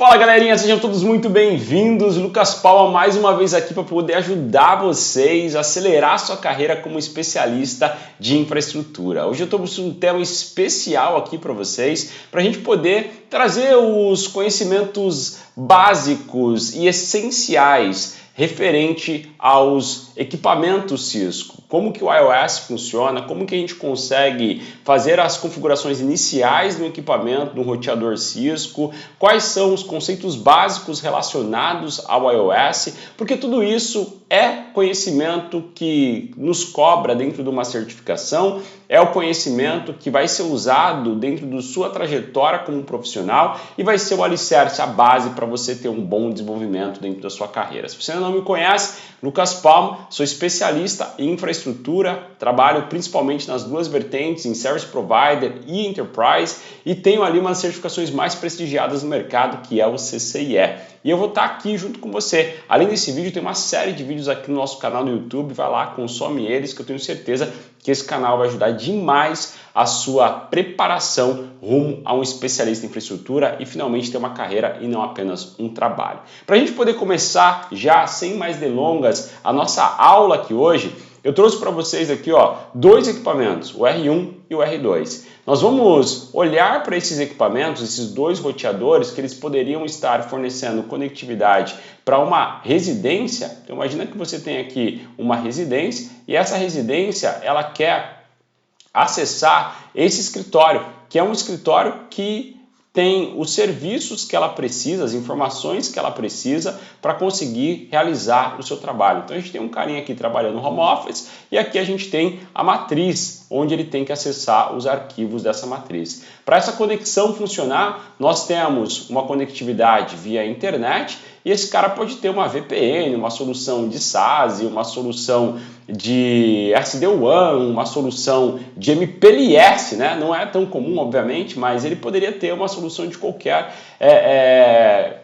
Fala galerinha, sejam todos muito bem-vindos. Lucas Palma mais uma vez aqui para poder ajudar vocês a acelerar sua carreira como especialista de infraestrutura. Hoje eu estou buscando um tema especial aqui para vocês, para a gente poder trazer os conhecimentos básicos e essenciais referente aos equipamentos Cisco. Como que o iOS funciona, como que a gente consegue fazer as configurações iniciais do equipamento, do roteador Cisco, quais são os conceitos básicos relacionados ao iOS, porque tudo isso é conhecimento que nos cobra dentro de uma certificação, é o conhecimento que vai ser usado dentro da sua trajetória como profissional e vai ser o alicerce, a base para você ter um bom desenvolvimento dentro da sua carreira. Se você ainda não me conhece, Lucas Palma, sou especialista em infraestrutura, trabalho principalmente nas duas vertentes, em Service Provider e Enterprise, e tenho ali umas certificações mais prestigiadas no mercado, que é o CCIE. E eu vou estar aqui junto com você. Além desse vídeo, tem uma série de vídeos aqui no nosso canal no YouTube, vai lá, consome eles, que eu tenho certeza que esse canal vai ajudar demais a sua preparação rumo a um especialista em infraestrutura e finalmente ter uma carreira e não apenas um trabalho. Para a gente poder começar já, sem mais delongas, a nossa aula aqui hoje, eu trouxe para vocês aqui dois equipamentos, o R1 e o R2. Nós vamos olhar para esses equipamentos, esses dois roteadores, que eles poderiam estar fornecendo conectividade para uma residência. Então imagina que você tem aqui uma residência e essa residência ela quer acessar esse escritório, que é um escritório que tem os serviços que ela precisa, as informações que ela precisa para conseguir realizar o seu trabalho. Então a gente tem um carinha aqui trabalhando no home office e aqui a gente tem a matriz, onde ele tem que acessar os arquivos dessa matriz. Para essa conexão funcionar, nós temos uma conectividade via internet e esse cara pode ter uma VPN, uma solução de SASE, uma solução de SD-WAN, uma solução de MPLS, né? Não é tão comum, obviamente, mas ele poderia ter uma solução de qualquer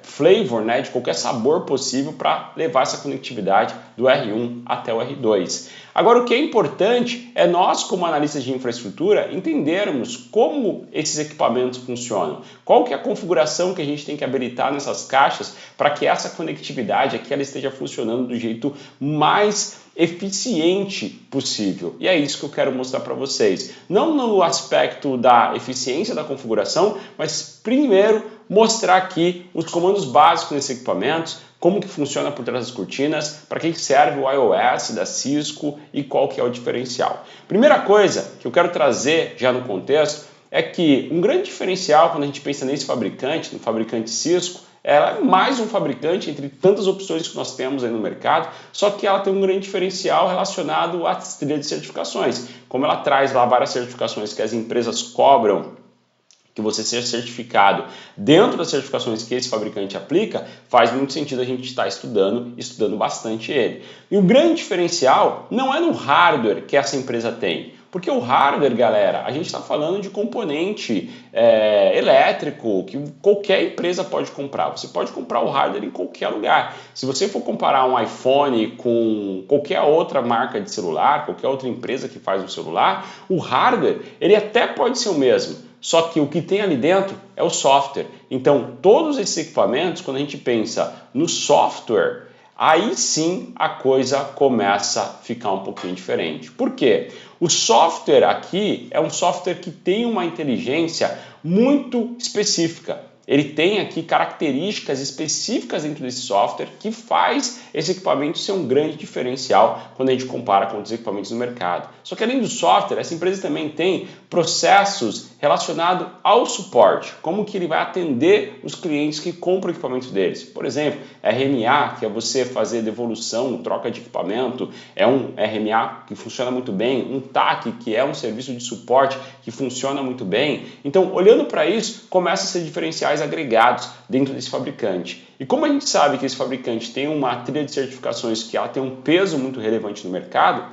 flavor, né? De qualquer sabor possível para levar essa conectividade do R1 até o R2. Agora, o que é importante é nós, como analistas de infraestrutura, entendermos como esses equipamentos funcionam, qual que é a configuração que a gente tem que habilitar nessas caixas para que essa conectividade aqui ela esteja funcionando do jeito mais eficiente possível. E é isso que eu quero mostrar para vocês. Não no aspecto da eficiência da configuração, mas primeiro mostrar aqui os comandos básicos desses equipamentos, como que funciona por trás das cortinas, para que serve o iOS da Cisco e qual que é o diferencial. Primeira coisa que eu quero trazer já no contexto é que um grande diferencial quando a gente pensa nesse fabricante, no fabricante Cisco, ela é mais um fabricante entre tantas opções que nós temos aí no mercado, só que ela tem um grande diferencial relacionado à trilha de certificações. Como ela traz lá várias certificações que as empresas cobram que você seja certificado dentro das certificações que esse fabricante aplica, faz muito sentido a gente estar estudando bastante ele. E o grande diferencial não é no hardware que essa empresa tem, porque o hardware, galera, a gente está falando de componente elétrico que qualquer empresa pode comprar. Você pode comprar o hardware em qualquer lugar. Se você for comparar um iPhone com qualquer outra marca de celular, qualquer outra empresa que faz um celular, o hardware ele até pode ser o mesmo. Só que o que tem ali dentro é o software. Então, todos esses equipamentos, quando a gente pensa no software, aí sim a coisa começa a ficar um pouquinho diferente. Por quê? O software aqui é um software que tem uma inteligência muito específica. Ele tem aqui características específicas dentro desse software que faz esse equipamento ser um grande diferencial quando a gente compara com outros equipamentos no mercado. Só que além do software, essa empresa também tem processos relacionados ao suporte, como que ele vai atender os clientes que compram equipamentos deles. Por exemplo, RMA, que é você fazer devolução, troca de equipamento, é um RMA que funciona muito bem, um TAC, que é um serviço de suporte que funciona muito bem. Então, olhando para isso, começa a ser diferenciais agregados dentro desse fabricante. E como a gente sabe que esse fabricante tem uma trilha de certificações que ela tem um peso muito relevante no mercado,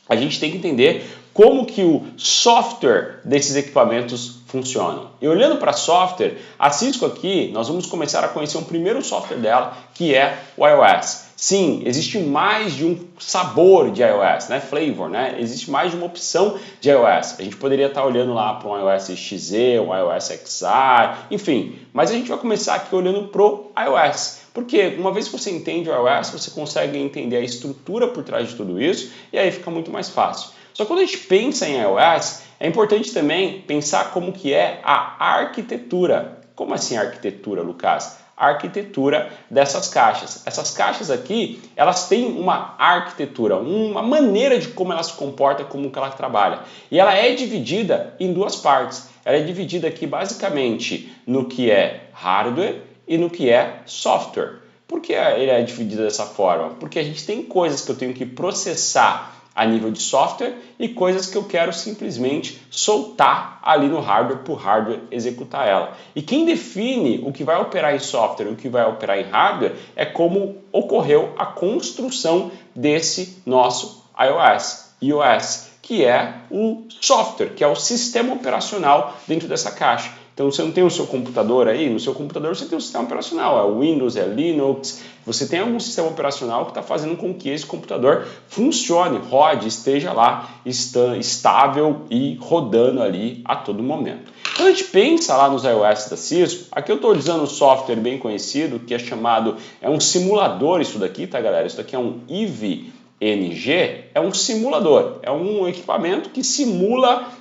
a gente tem que entender como que o software desses equipamentos funcionam. E olhando para software, a Cisco aqui, nós vamos começar a conhecer um primeiro software dela, que é o iOS. Sim, existe mais de um sabor de iOS, né? Flavor, né? Existe mais de uma opção de iOS. A gente poderia estar olhando lá para um iOS XE, um iOS XR, enfim. Mas a gente vai começar aqui olhando para o iOS. Porque uma vez que você entende o iOS, você consegue entender a estrutura por trás de tudo isso e aí fica muito mais fácil. Só que quando a gente pensa em iOS, é importante também pensar como que é a arquitetura. Como assim a arquitetura, Lucas? A arquitetura dessas caixas. Essas caixas aqui, elas têm uma arquitetura, uma maneira de como ela se comporta, como que ela trabalha. E ela é dividida em duas partes. Ela é dividida aqui basicamente no que é hardware e no que é software. Por que ele é dividido dessa forma? Porque a gente tem coisas que eu tenho que processar a nível de software e coisas que eu quero simplesmente soltar ali no hardware para o hardware executar ela. E quem define o que vai operar em software e o que vai operar em hardware é como ocorreu a construção desse nosso iOS, que é o software, que é o sistema operacional dentro dessa caixa. Então você não tem o seu computador aí, no seu computador você tem o sistema operacional, é o Windows, é Linux, você tem algum sistema operacional que está fazendo com que esse computador funcione, rode, esteja lá estável e rodando ali a todo momento. Quando a gente pensa lá nos iOS da Cisco, aqui eu estou usando um software bem conhecido que é chamado, é um simulador isso daqui, tá galera? Isso daqui é um IVNG, é um simulador, é um equipamento que simula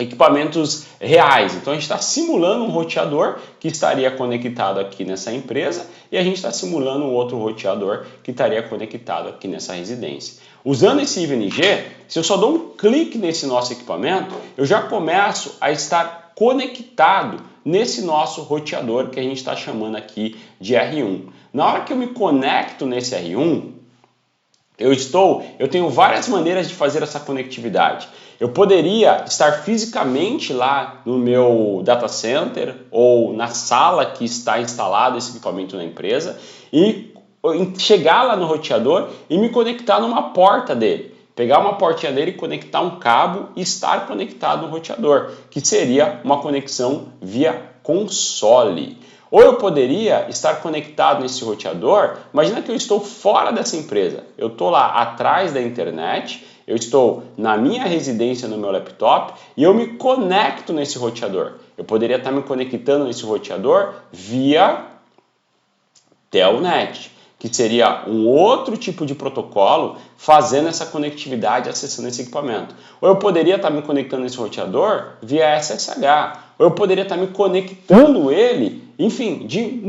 equipamentos reais. Então a gente está simulando um roteador que estaria conectado aqui nessa empresa e a gente está simulando um outro roteador que estaria conectado aqui nessa residência. Usando esse IVNG, se eu só dou um clique nesse nosso equipamento, eu já começo a estar conectado nesse nosso roteador que a gente está chamando aqui de R1. Na hora que eu me conecto nesse R1, eu tenho várias maneiras de fazer essa conectividade. Eu poderia estar fisicamente lá no meu data center ou na sala que está instalado esse equipamento na empresa e chegar lá no roteador e me conectar numa porta dele. Pegar uma portinha dele e conectar um cabo e estar conectado no roteador, que seria uma conexão via console. Ou eu poderia estar conectado nesse roteador, imagina que eu estou fora dessa empresa, eu estou lá atrás da internet, eu estou na minha residência no meu laptop e eu me conecto nesse roteador. Eu poderia estar me conectando nesse roteador via Telnet, que seria um outro tipo de protocolo fazendo essa conectividade, acessando esse equipamento. Ou eu poderia estar me conectando nesse roteador via SSH, ou eu poderia estar me conectando ele, enfim, de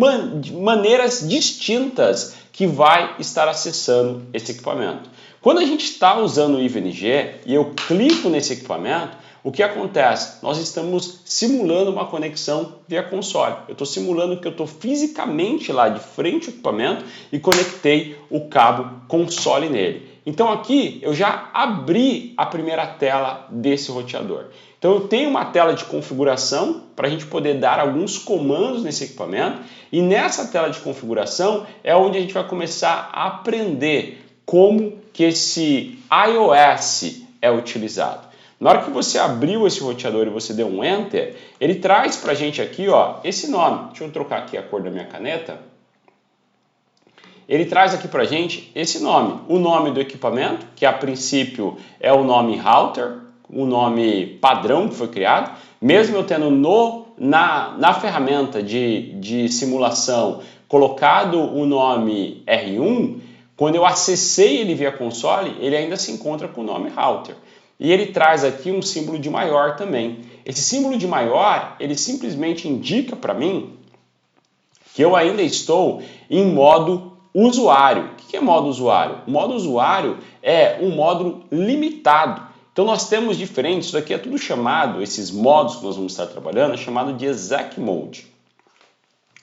maneiras distintas que vai estar acessando esse equipamento. Quando a gente está usando o IVNG e eu clico nesse equipamento, o que acontece? Nós estamos simulando uma conexão via console. Eu estou simulando que eu estou fisicamente lá de frente ao equipamento e conectei o cabo console nele. Então aqui eu já abri a primeira tela desse roteador. Então eu tenho uma tela de configuração para a gente poder dar alguns comandos nesse equipamento e nessa tela de configuração é onde a gente vai começar a aprender como que esse iOS é utilizado. Na hora que você abriu esse roteador e você deu um Enter, ele traz para a gente aqui ó, esse nome. Deixa eu trocar aqui a cor da minha caneta. Ele traz aqui para a gente esse nome. O nome do equipamento, que a princípio é o nome router, o nome padrão que foi criado. Mesmo eu tendo na ferramenta de simulação colocado o nome R1, quando eu acessei ele via console, ele ainda se encontra com o nome router. E ele traz aqui um símbolo de maior também. Esse símbolo de maior, ele simplesmente indica para mim que eu ainda estou em modo usuário. O que é modo usuário? O modo usuário é um módulo limitado. Então nós temos diferentes, isso daqui é tudo chamado, esses modos que nós vamos estar trabalhando, é chamado de exec mode.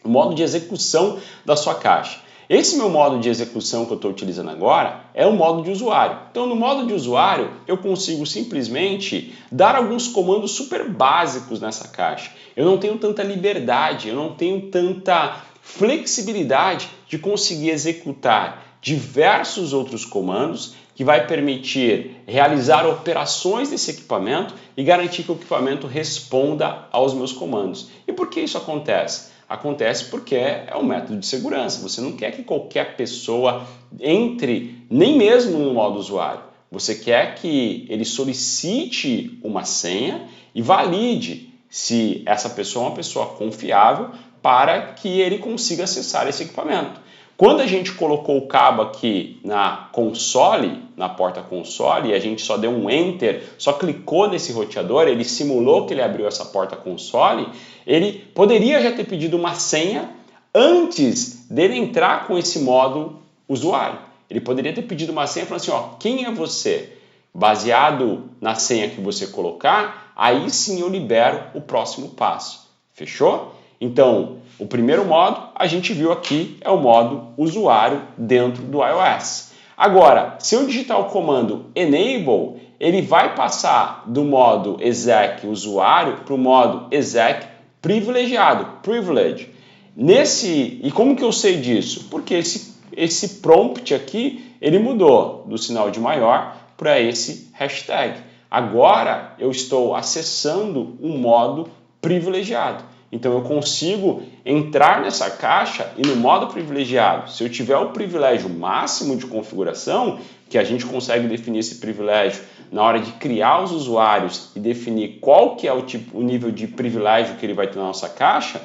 O modo de execução da sua caixa. Esse meu modo de execução que eu estou utilizando agora é o modo de usuário. Então, no modo de usuário, eu consigo simplesmente dar alguns comandos super básicos nessa caixa. Eu não tenho tanta liberdade, eu não tenho tanta flexibilidade de conseguir executar diversos outros comandos que vai permitir realizar operações desse equipamento e garantir que o equipamento responda aos meus comandos. E por que isso acontece? Acontece porque é um método de segurança. Você não quer que qualquer pessoa entre, nem mesmo no modo usuário. Você quer que ele solicite uma senha e valide se essa pessoa é uma pessoa confiável para que ele consiga acessar esse equipamento. Quando a gente colocou o cabo aqui na console, na porta console, e a gente só deu um enter, só clicou nesse roteador, ele simulou que ele abriu essa porta console, ele poderia já ter pedido uma senha antes dele entrar com esse modo usuário. Ele poderia ter pedido uma senha falando assim, ó, quem é você? Baseado na senha que você colocar, aí sim eu libero o próximo passo. Fechou? Então, o primeiro modo, a gente viu aqui, é o modo usuário dentro do iOS. Agora, se eu digitar o comando enable, ele vai passar do modo exec usuário para o modo exec privilegiado, privilege. E como que eu sei disso? Porque esse prompt aqui, ele mudou do sinal de maior para esse hashtag. Agora eu estou acessando um modo privilegiado. Então eu consigo entrar nessa caixa e no modo privilegiado, se eu tiver o privilégio máximo de configuração, que a gente consegue definir esse privilégio na hora de criar os usuários e definir qual que é o nível de privilégio que ele vai ter na nossa caixa,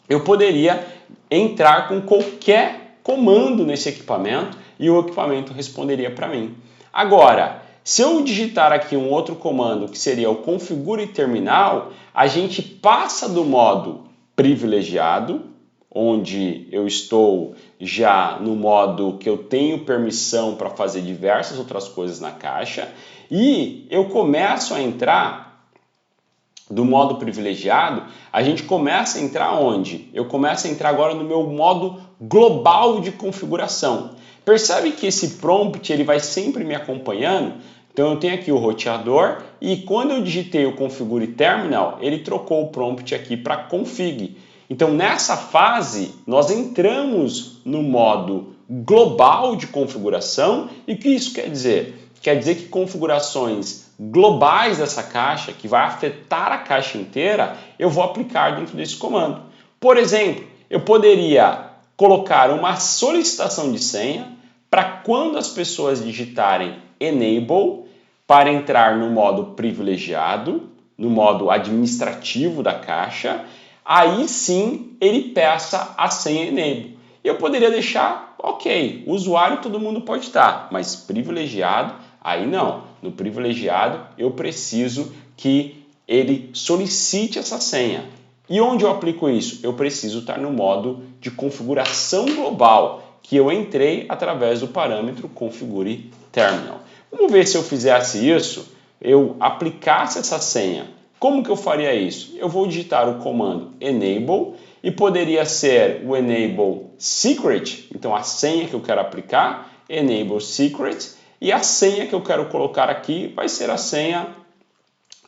eu poderia entrar com qualquer comando nesse equipamento e o equipamento responderia para mim. Agora, se eu digitar aqui um outro comando, que seria o configure terminal, a gente passa do modo privilegiado, onde eu estou já no modo que eu tenho permissão para fazer diversas outras coisas na caixa, e eu começo a entrar do modo privilegiado, a gente começa a entrar onde? Eu começo a entrar agora no meu modo global de configuração. Percebe que esse prompt ele vai sempre me acompanhando? Então eu tenho aqui o roteador e quando eu digitei o configure terminal, ele trocou o prompt aqui para config. Então nessa fase nós entramos no modo global de configuração e o que isso quer dizer? Quer dizer que configurações globais dessa caixa, que vai afetar a caixa inteira, eu vou aplicar dentro desse comando. Por exemplo, eu poderia colocar uma solicitação de senha para quando as pessoas digitarem enable para entrar no modo privilegiado, no modo administrativo da caixa, aí sim ele peça a senha enable. Eu poderia deixar, ok, usuário todo mundo pode estar, mas privilegiado, aí não. No privilegiado eu preciso que ele solicite essa senha. E onde eu aplico isso? Eu preciso estar no modo de configuração global, que eu entrei através do parâmetro configure terminal. Vamos ver se eu fizesse isso, eu aplicasse essa senha. Como que eu faria isso? Eu vou digitar o comando enable e poderia ser o enable secret, então a senha que eu quero aplicar, enable secret, e a senha que eu quero colocar aqui vai ser a senha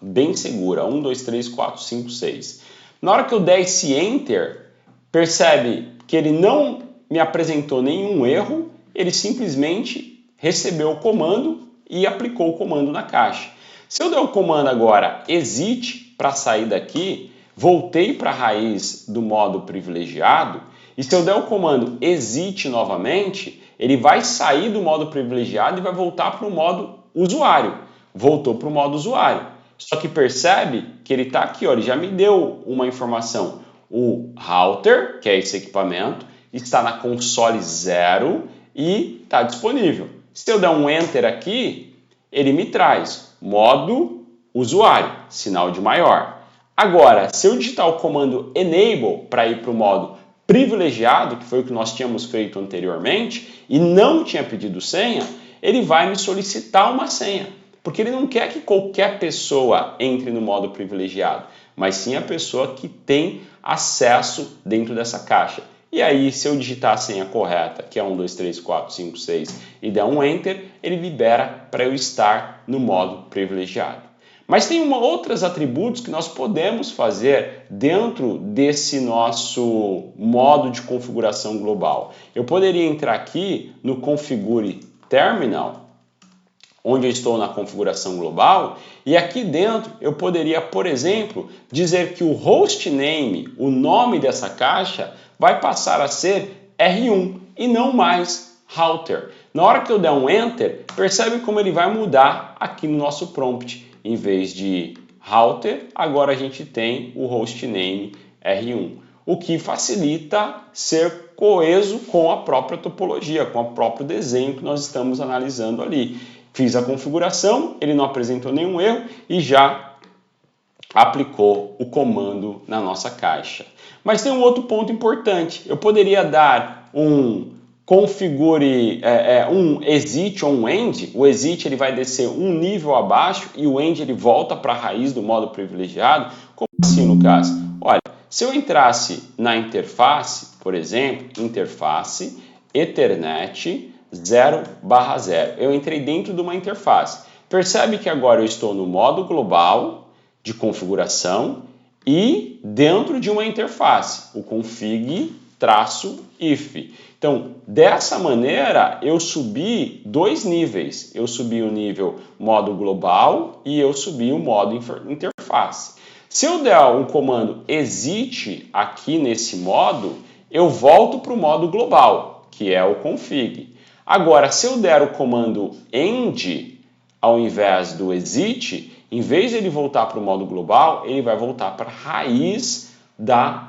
bem segura, 1, 2, 3, 4, 5, 6. Na hora que eu der esse enter, percebe que ele não me apresentou nenhum erro, ele simplesmente recebeu o comando e aplicou o comando na caixa. Se eu der o comando agora exit para sair daqui, voltei para a raiz do modo privilegiado, e se eu der o comando exit novamente, ele vai sair do modo privilegiado e vai voltar para o modo usuário. Voltou para o modo usuário. Só que percebe que ele está aqui, ó, ele já me deu uma informação. O router, que é esse equipamento, está na console 0 e está disponível. Se eu der um enter aqui, ele me traz modo usuário, sinal de maior. Agora, se eu digitar o comando enable para ir para o modo privilegiado, que foi o que nós tínhamos feito anteriormente, e não tinha pedido senha, ele vai me solicitar uma senha. Porque ele não quer que qualquer pessoa entre no modo privilegiado, mas sim a pessoa que tem acesso dentro dessa caixa. E aí, se eu digitar a senha correta, que é 1, 2, 3, 4, 5, 6, e der um Enter, ele libera para eu estar no modo privilegiado. Mas tem outros atributos que nós podemos fazer dentro desse nosso modo de configuração global. Eu poderia entrar aqui no Configure Terminal, onde eu estou na configuração global, e aqui dentro eu poderia, por exemplo, dizer que o hostname, o nome dessa caixa, vai passar a ser R1 e não mais router. Na hora que eu der um Enter, percebe como ele vai mudar aqui no nosso prompt. Em vez de router, agora a gente tem o hostname R1, o que facilita ser coeso com a própria topologia, com o próprio desenho que nós estamos analisando ali. Fiz a configuração, ele não apresentou nenhum erro e já aplicou o comando na nossa caixa. Mas tem um outro ponto importante. Eu poderia dar um configure, um exit ou um end. O exit ele vai descer um nível abaixo e o end ele volta para a raiz do modo privilegiado. Como assim no caso? Olha, se eu entrasse na interface, por exemplo, interface Ethernet 0/0. Eu entrei dentro de uma interface. Percebe que agora eu estou no modo global de configuração e dentro de uma interface, o config-if. Então, dessa maneira, eu subi 2 níveis. Eu subi o nível modo global e eu subi o modo interface. Se eu der um comando exit aqui nesse modo, eu volto para o modo global, que é o config. Agora, se eu der o comando end ao invés do exit, em vez de ele voltar para o modo global, ele vai voltar para a raiz da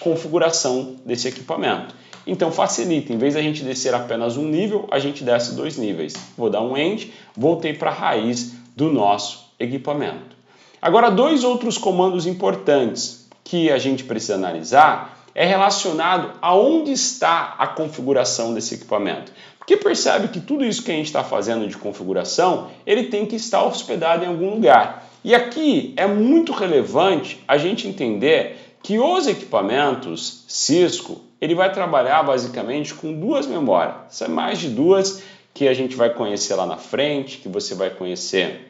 configuração desse equipamento. Então facilita, em vez de a gente descer apenas um nível, a gente desce 2 níveis. Vou dar um end, voltei para a raiz do nosso equipamento. Agora, 2 outros comandos importantes que a gente precisa analisar é relacionado a onde está a configuração desse equipamento. Porque percebe que tudo isso que a gente está fazendo de configuração, ele tem que estar hospedado em algum lugar. E aqui é muito relevante a gente entender que os equipamentos Cisco, ele vai trabalhar basicamente com 2 memórias. São mais de 2 que a gente vai conhecer lá na frente, que você vai conhecer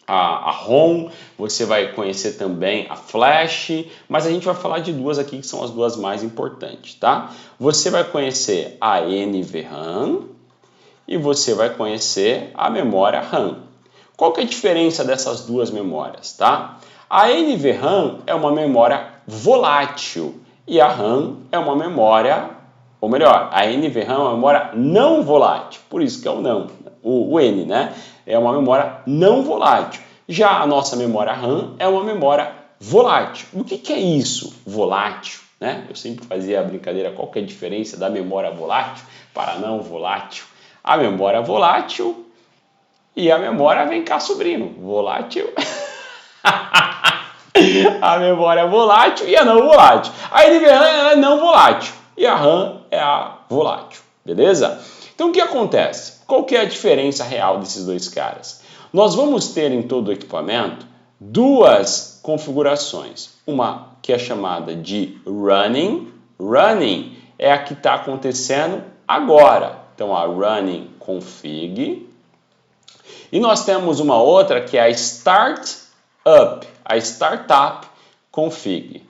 a ROM, você vai conhecer também a Flash, mas a gente vai falar de 2 aqui que são as 2 mais importantes, tá? Você vai conhecer a NVRAM e você vai conhecer a memória RAM. Qual que é a diferença dessas 2 memórias, tá? A NVRAM é uma memória volátil e a RAM é uma memória, ou melhor, a NVRAM é uma memória não volátil, por isso que é o não, o N, né? É uma memória não volátil. Já a nossa memória RAM é uma memória volátil. O que é isso, volátil? Né? Eu sempre fazia a brincadeira, qual que é a diferença da memória volátil para não volátil? A memória volátil e a memória, vem cá, sobrinho, volátil. A memória é volátil e a não volátil. A NVRAM é não volátil e a RAM é a volátil, beleza? Então o que acontece? Qual que é a diferença real desses 2 caras? Nós vamos ter em todo o equipamento 2 configurações. Uma que é chamada de running. Running é a que está acontecendo agora. Então a running config. E nós temos uma outra que é a startup. A startup config.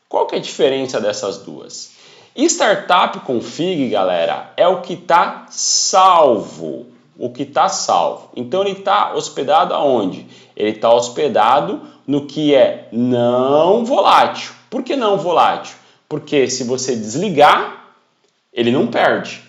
Qual que é a diferença dessas 2? Startup config, galera, é o que está salvo. O que está salvo. Então ele está hospedado aonde? Ele está hospedado no que é não volátil. Por que não volátil? Porque se você desligar, ele não perde.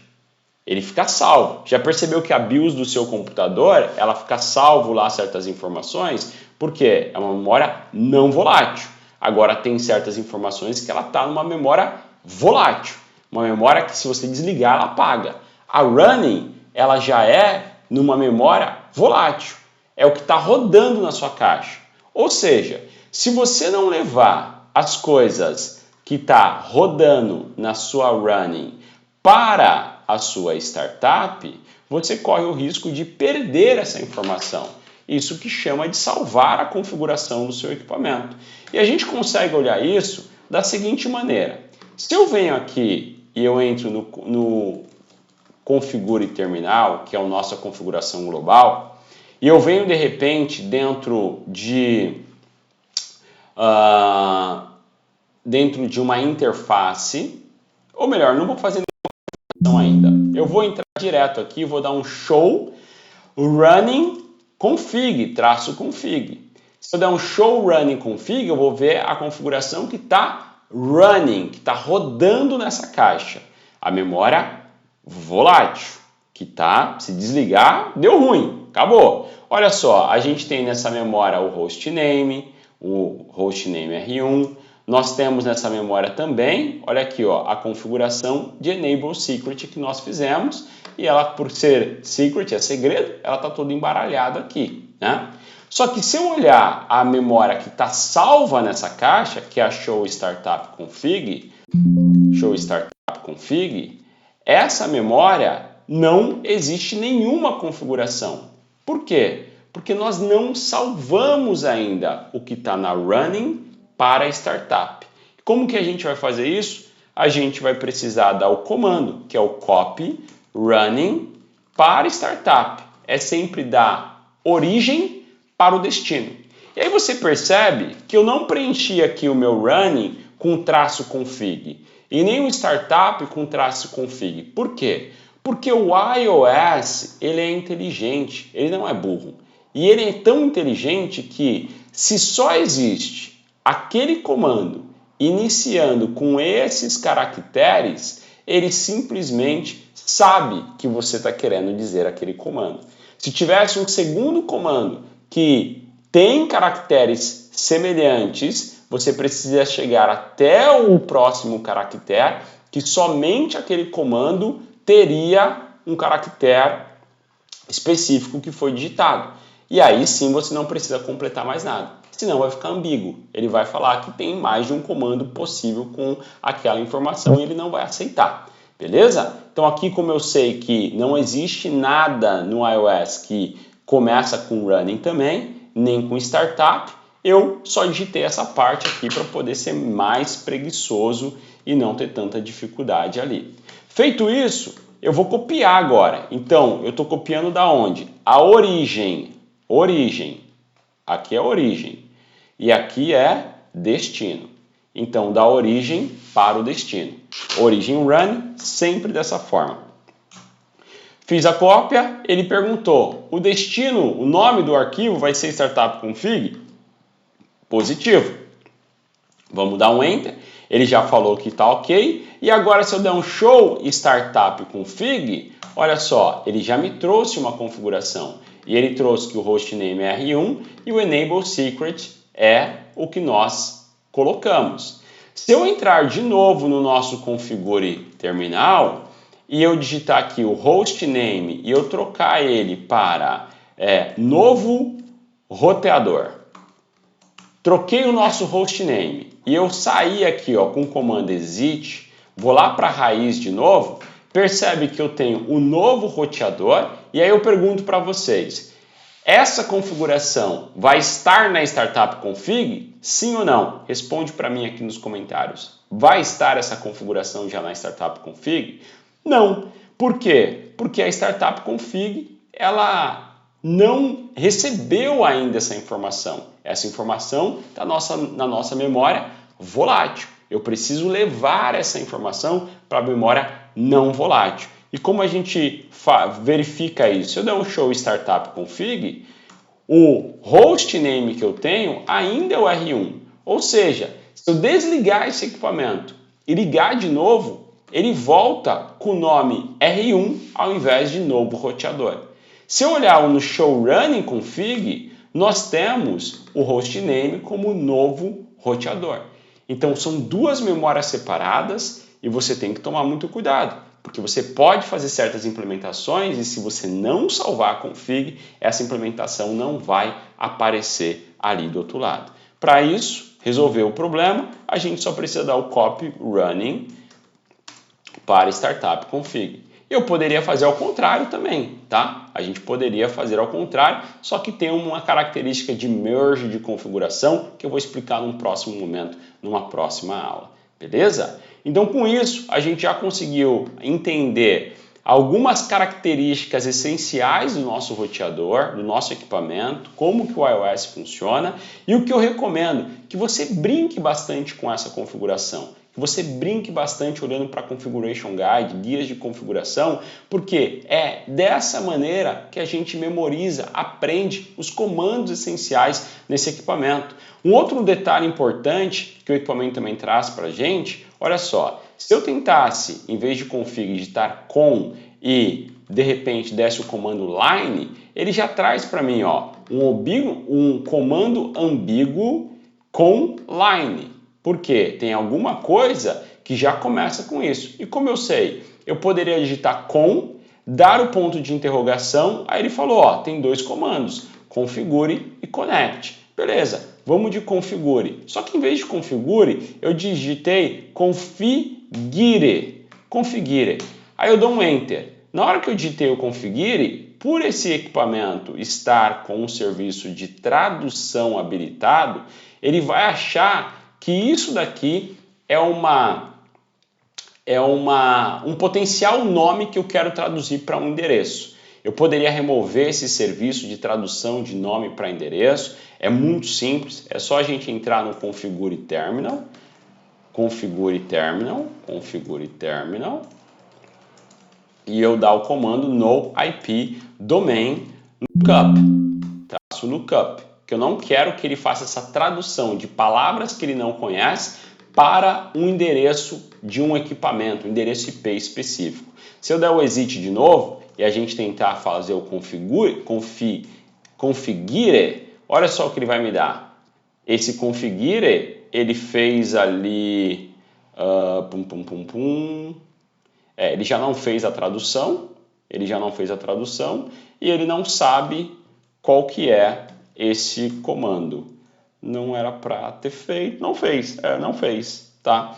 Ele fica salvo. Já percebeu que a BIOS do seu computador, ela fica salvo lá certas informações? Porque é uma memória não volátil. Agora tem certas informações que ela está numa memória volátil. Uma memória que se você desligar, ela apaga. A running, ela já é numa memória volátil. É o que está rodando na sua caixa. Ou seja, se você não levar as coisas que está rodando na sua running para a sua startup, você corre o risco de perder essa informação. Isso que chama de salvar a configuração do seu equipamento. E a gente consegue olhar isso da seguinte maneira. Se eu venho aqui e eu entro no configure terminal, que é a nossa configuração global, e eu venho de repente dentro de uma interface, ou melhor, não vou fazer nenhuma ainda. Eu vou entrar direto aqui, vou dar um show running config, -config. Se eu der um show running config, eu vou ver a configuração que está running, que está rodando nessa caixa. A memória volátil, que tá, se desligar, deu ruim, acabou. Olha só, a gente tem nessa memória o hostname R1. Nós temos nessa memória também, olha aqui, ó, a configuração de enable secret que nós fizemos. E ela, por ser secret, é segredo, ela está toda embaralhada aqui, né? Só que se eu olhar a memória que está salva nessa caixa, que é a show startup config, essa memória não existe nenhuma configuração. Por quê? Porque nós não salvamos ainda o que está na running para a startup. Como que a gente vai fazer isso? A gente vai precisar dar o comando, que é o copy running para startup. É sempre dar origem para o destino. E aí você percebe que eu não preenchi aqui o meu running com -config e nem o startup com -config. Por quê? Porque o iOS ele é inteligente, ele não é burro. E ele é tão inteligente que se só existe aquele comando iniciando com esses caracteres, ele simplesmente sabe que você está querendo dizer aquele comando. Se tivesse um segundo comando que tem caracteres semelhantes, você precisa chegar até o próximo caractere, que somente aquele comando teria um caractere específico que foi digitado. E aí sim você não precisa completar mais nada, senão vai ficar ambíguo. Ele vai falar que tem mais de um comando possível com aquela informação e ele não vai aceitar. Beleza? Então aqui, como eu sei que não existe nada no iOS que começa com running também, nem com startup, eu só digitei essa parte aqui para poder ser mais preguiçoso e não ter tanta dificuldade ali. Feito isso, eu vou copiar agora. Então, eu estou copiando da onde? A origem. Aqui é origem. E aqui é destino. Então, da origem para o destino. Origem run, sempre dessa forma. Fiz a cópia, ele perguntou, o destino, o nome do arquivo vai ser startup config? Positivo. Vamos dar um enter. Ele já falou que está ok. E agora se eu der um show startup config, olha só, ele já me trouxe uma configuração. E ele trouxe que o hostname é R1 e o enable secret é o que nós colocamos. Se eu entrar de novo no nosso configure terminal e eu digitar aqui o hostname e eu trocar ele para novo roteador, troquei o nosso hostname e eu saí aqui com o comando exit, vou lá para a raiz de novo, percebe que eu tenho o novo roteador e aí eu pergunto para vocês, essa configuração vai estar na startup config? Sim ou não? Responde para mim aqui nos comentários. Vai estar essa configuração já na startup config? Não. Por quê? Porque a startup config ela não recebeu ainda essa informação. Essa informação está na nossa memória volátil. Eu preciso levar essa informação para a memória não volátil. E como a gente verifica isso? Se eu der um show startup config, o hostname que eu tenho ainda é o R1. Ou seja, se eu desligar esse equipamento e ligar de novo, ele volta com o nome R1 ao invés de novo roteador. Se eu olhar no show running config, nós temos o hostname como novo roteador. Então são duas memórias separadas e você tem que tomar muito cuidado, porque você pode fazer certas implementações e se você não salvar a config, essa implementação não vai aparecer ali do outro lado. Para isso, resolver o problema, a gente só precisa dar o copy running para startup config. Eu poderia fazer ao contrário também, tá? A gente poderia fazer ao contrário, só que tem uma característica de merge de configuração que eu vou explicar num próximo momento, numa próxima aula, beleza? Então com isso a gente já conseguiu entender algumas características essenciais do nosso roteador, do nosso equipamento, como que o iOS funciona e o que eu recomendo, que você brinque bastante com essa configuração. que você brinque bastante olhando para a Configuration Guide, guias de configuração, porque é dessa maneira que a gente memoriza, aprende os comandos essenciais nesse equipamento. Um outro detalhe importante que o equipamento também traz para a gente, olha só, se eu tentasse, em vez de config, digitar com e de repente desse o comando line, ele já traz para mim ó, um comando ambíguo com line. Por quê? Tem alguma coisa que já começa com isso. E como eu sei? Eu poderia digitar com, dar o ponto de interrogação, aí ele falou, ó, tem dois comandos, configure e connect. Beleza, vamos de configure. Só que em vez de configure, eu digitei configure. Configure. Aí eu dou um enter. Na hora que eu digitei o configure, por esse equipamento estar com um serviço de tradução habilitado, ele vai achar que isso daqui é um potencial nome que eu quero traduzir para um endereço. Eu poderia remover esse serviço de tradução de nome para endereço. É muito simples, é só a gente entrar no Configure Terminal, Configure Terminal, Configure Terminal, e eu dar o comando no IP domain lookup, traço lookup, que eu não quero que ele faça essa tradução de palavras que ele não conhece para um endereço de um equipamento, um endereço IP específico. Se eu der o exit de novo e a gente tentar fazer o configure, olha só o que ele vai me dar. Esse configure, ele fez ali, ele já não fez a tradução, e ele não sabe qual que é esse comando. Não era para ter feito, não fez, tá?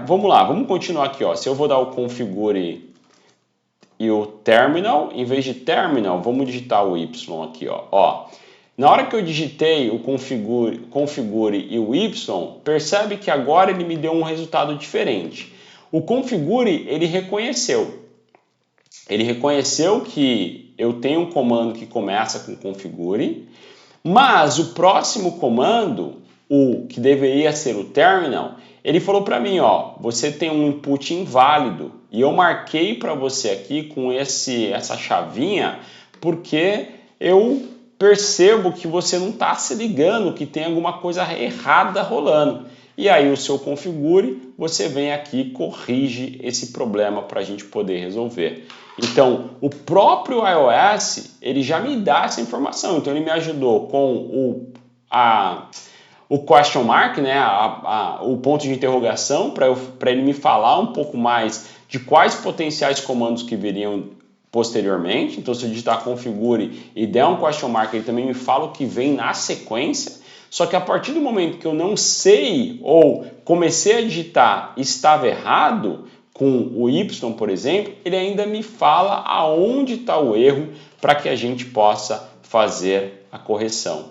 Vamos lá, vamos continuar aqui, ó. Se eu vou dar o configure e o terminal, em vez de terminal, vamos digitar o Y aqui, ó. Na hora que eu digitei o configure e o Y, percebe que agora ele me deu um resultado diferente. O configure, ele reconheceu que eu tenho um comando que começa com configure, mas o próximo comando, o que deveria ser o terminal, ele falou para mim, ó, você tem um input inválido, e eu marquei para você aqui com essa chavinha, porque eu percebo que você não está se ligando, que tem alguma coisa errada rolando. E aí o seu configure, você vem aqui e corrige esse problema para a gente poder resolver. Então, o próprio iOS, ele já me dá essa informação. Então, ele me ajudou com o question mark, né, o ponto de interrogação, para ele me falar um pouco mais de quais potenciais comandos que viriam posteriormente. Então, se eu digitar configure e der um question mark, ele também me fala o que vem na sequência. Só que a partir do momento que eu não sei ou comecei a digitar e estava errado, com o Y, por exemplo, ele ainda me fala aonde está o erro para que a gente possa fazer a correção.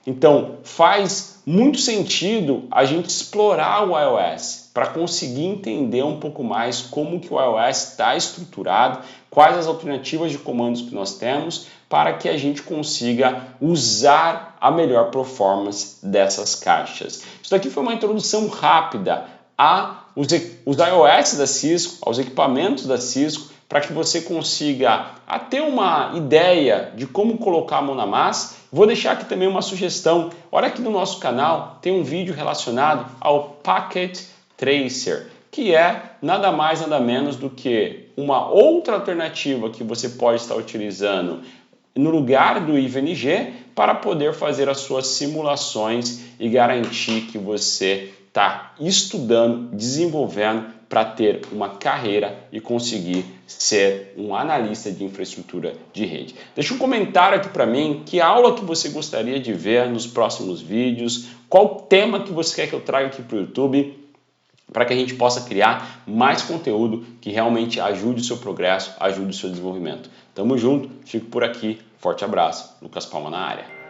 Então, faz muito sentido a gente explorar o iOS para conseguir entender um pouco mais como que o iOS está estruturado, quais as alternativas de comandos que nós temos para que a gente consiga usar a melhor performance dessas caixas. Isso daqui foi uma introdução rápida aos iOS da Cisco, aos equipamentos da Cisco, para que você consiga ter uma ideia de como colocar a mão na massa. Vou deixar aqui também uma sugestão. Olha aqui no nosso canal, tem um vídeo relacionado ao Packet Tracer, que é nada mais nada menos do que uma outra alternativa que você pode estar utilizando no lugar do IVNG para poder fazer as suas simulações e garantir que você está estudando, desenvolvendo para ter uma carreira e conseguir ser um analista de infraestrutura de rede. Deixa um comentário aqui para mim, que aula que você gostaria de ver nos próximos vídeos, qual tema que você quer que eu traga aqui para o YouTube, para que a gente possa criar mais conteúdo que realmente ajude o seu progresso, ajude o seu desenvolvimento. Tamo junto, fico por aqui, forte abraço, Lucas Palma na área.